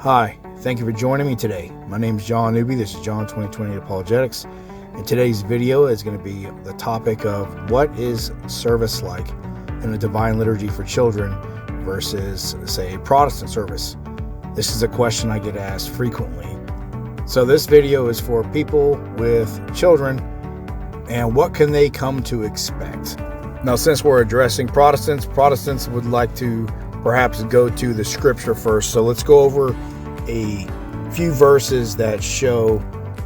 Hi, thank you for joining me today. My name is John Newby. This is John 2020 Apologetics. And today's video is going to be the topic of what is service like in a divine liturgy for children versus, say, a Protestant service. This is a question I get asked frequently. So this video is for people with children and what can they come to expect. Now, since we're addressing Protestants would like to perhaps go to the scripture first. So let's go over a few verses that show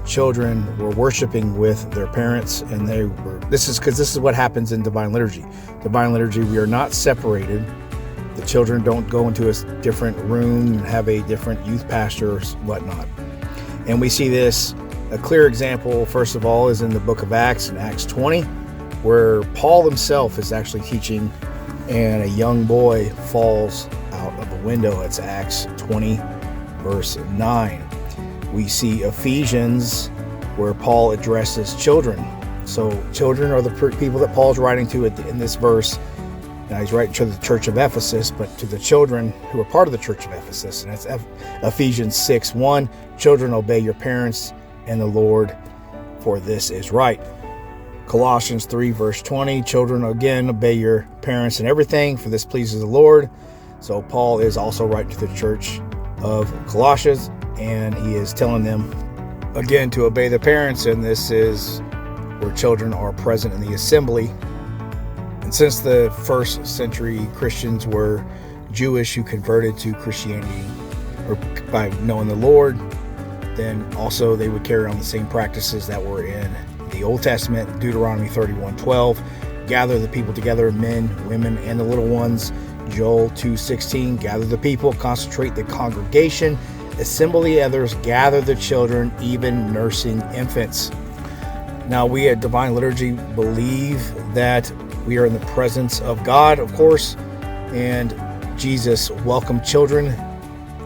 children were worshiping with their parents, and this is what happens in divine liturgy. Divine liturgy, we are not separated. The children don't go into a different room and have a different youth pastor or whatnot. And we see this, a clear example, first of all, is in the book of Acts, in Acts 20, where Paul himself is actually teaching and a young boy falls out of a window. It's Acts 20, verse 9. We see Ephesians, where Paul addresses children. So children are the people that Paul's writing to in this verse. Now he's writing to the church of Ephesus, but to the children who are part of the church of Ephesus. And that's Ephesians 6:1. Children, obey your parents and the Lord, for this is right. Colossians 3, verse 20, children, again, obey your parents in everything, for this pleases the Lord. So Paul is also writing to the church of Colossians, and he is telling them, again, to obey their parents, and this is where children are present in the assembly. And since the first century Christians were Jewish who converted to Christianity or by knowing the Lord, then also they would carry on the same practices that were in the Old Testament. Deuteronomy 31:12, gather the people together, men, women, and the little ones. Joel 2:16, gather the people, concentrate the congregation, assemble the others, gather the children, even nursing infants. Now, we at Divine Liturgy believe that we are in the presence of God, of course, and Jesus welcomed children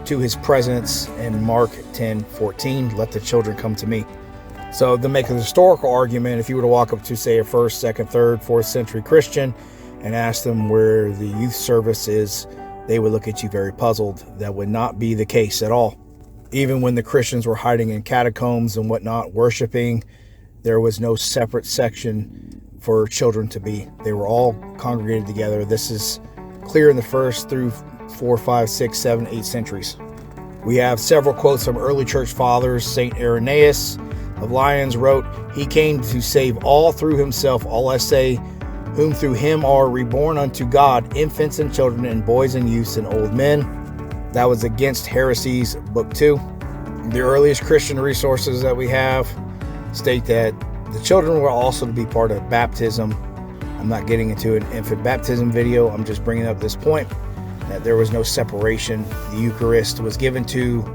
to his presence in Mark 10:14, let the children come to me. So to make a historical argument, if you were to walk up to, say, a 1st, 2nd, 3rd, 4th century Christian and ask them where the youth service is, they would look at you very puzzled. That would not be the case at all. Even when the Christians were hiding in catacombs and whatnot, worshiping, there was no separate section for children to be. They were all congregated together. This is clear in the 1st through 4, 5, 6, 7, 8 centuries. We have several quotes from early church fathers. St. Irenaeus of Lyons wrote, he came to save all through himself, all I say, whom through him are reborn unto God, infants and children and boys and youths and old men. That was Against Heresies, Book 2. The earliest Christian resources that we have state that the children were also to be part of baptism. I'm not getting into an infant baptism video. I'm just bringing up this point that there was no separation. The Eucharist was given to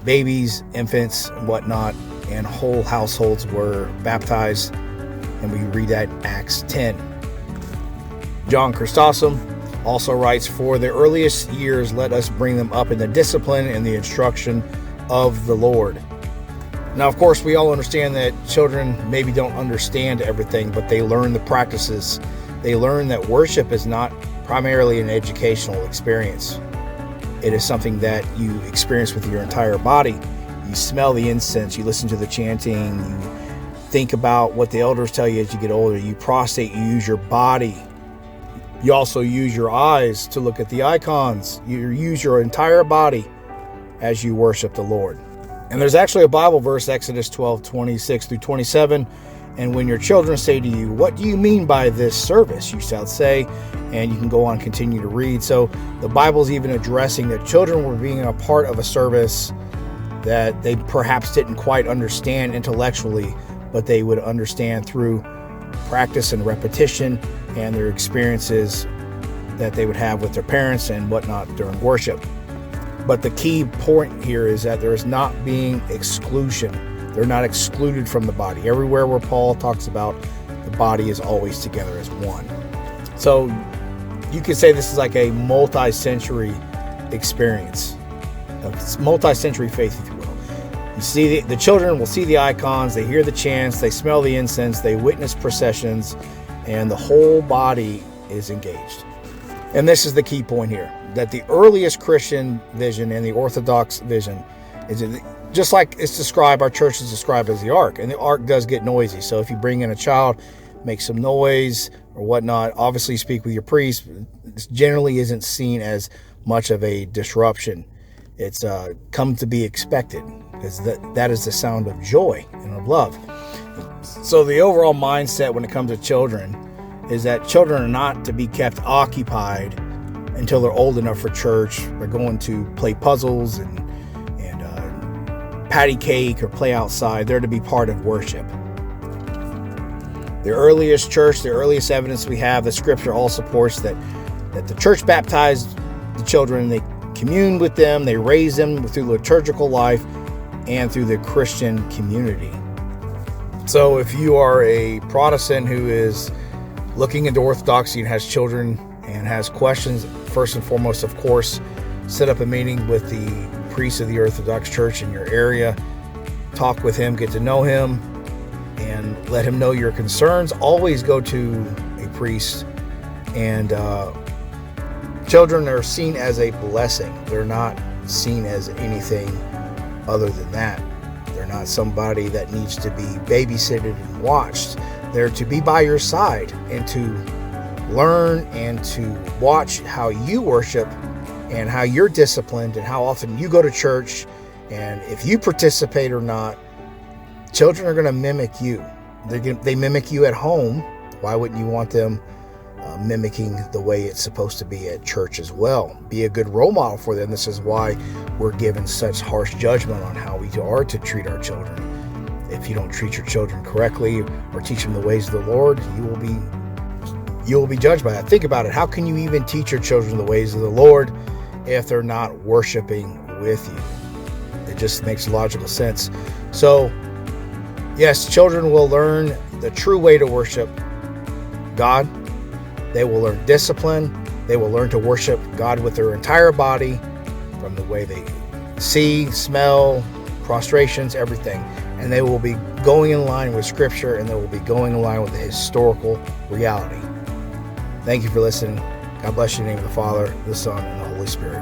babies, infants, and whatnot, and whole households were baptized, and we read that in Acts 10. John Chrysostom also writes, for the earliest years let us bring them up in the discipline and the instruction of the Lord. Now, of course, we all understand that children maybe don't understand everything, but they learn the practices. They learn that worship is not primarily an educational experience. It is something that you experience with your entire body. You smell the incense, you listen to the chanting, you think about what the elders tell you as you get older, you prostate, you use your body. You also use your eyes to look at the icons. You use your entire body as you worship the Lord. And there's actually a Bible verse, Exodus 12:26 through 27. And when your children say to you, what do you mean by this service? You shall say, and you can go on and continue to read. So the Bible's even addressing that children were being a part of a service that they perhaps didn't quite understand intellectually, but they would understand through practice and repetition and their experiences that they would have with their parents and whatnot during worship. But the key point here is that there is not being exclusion. They're not excluded from the body. Everywhere where Paul talks about the body is always together as one. So you could say this is like a multi-century experience, a multi-century faith, if you will. You see, the children will see the icons, they hear the chants, they smell the incense, they witness processions, and the whole body is engaged. And this is the key point here. that the earliest Christian vision and the Orthodox vision is just like it's described, our church is described as the ark, and the ark does get noisy. So if you bring in a child, make some noise or whatnot, obviously speak with your priest. It generally isn't seen as much of a disruption. It's come to be expected, because that is the sound of joy and of love. So the overall mindset when it comes to children is that children are not to be kept occupied until they're old enough for church. They're going to play puzzles and patty cake or play outside. They're to be part of worship. The earliest church, the earliest evidence we have, the scripture all supports that the church baptized the children, they communed with them, they raised them through liturgical life and through the Christian community. So if you are a Protestant who is looking into Orthodoxy and has children and has questions, first and foremost, of course, set up a meeting with the priest of the Orthodox Church in your area. Talk with him, get to know him, and let him know your concerns. Always go to a priest. And children are seen as a blessing. They're not seen as anything other than that. They're not somebody that needs to be babysitted and watched. They're to be by your side and to learn and to watch how you worship and how you're disciplined and how often you go to church, and if you participate or not. Children are going to mimic you. They mimic you at home. Why wouldn't you want them mimicking the way it's supposed to be at church as well? Be a good role model for them. This is why we're given such harsh judgment on how we are to treat our children. If you don't treat your children correctly or teach them the ways of the Lord, you will be judged by that. Think about it. How can you even teach your children the ways of the Lord if they're not worshiping with you? It just makes logical sense. So, yes, children will learn the true way to worship God. They will learn discipline. They will learn to worship God with their entire body, from the way they see, smell, prostrations, everything. And they will be going in line with Scripture, and they will be going in line with the historical reality. Thank you for listening. God bless you in the name of the Father, the Son, and the Holy Spirit.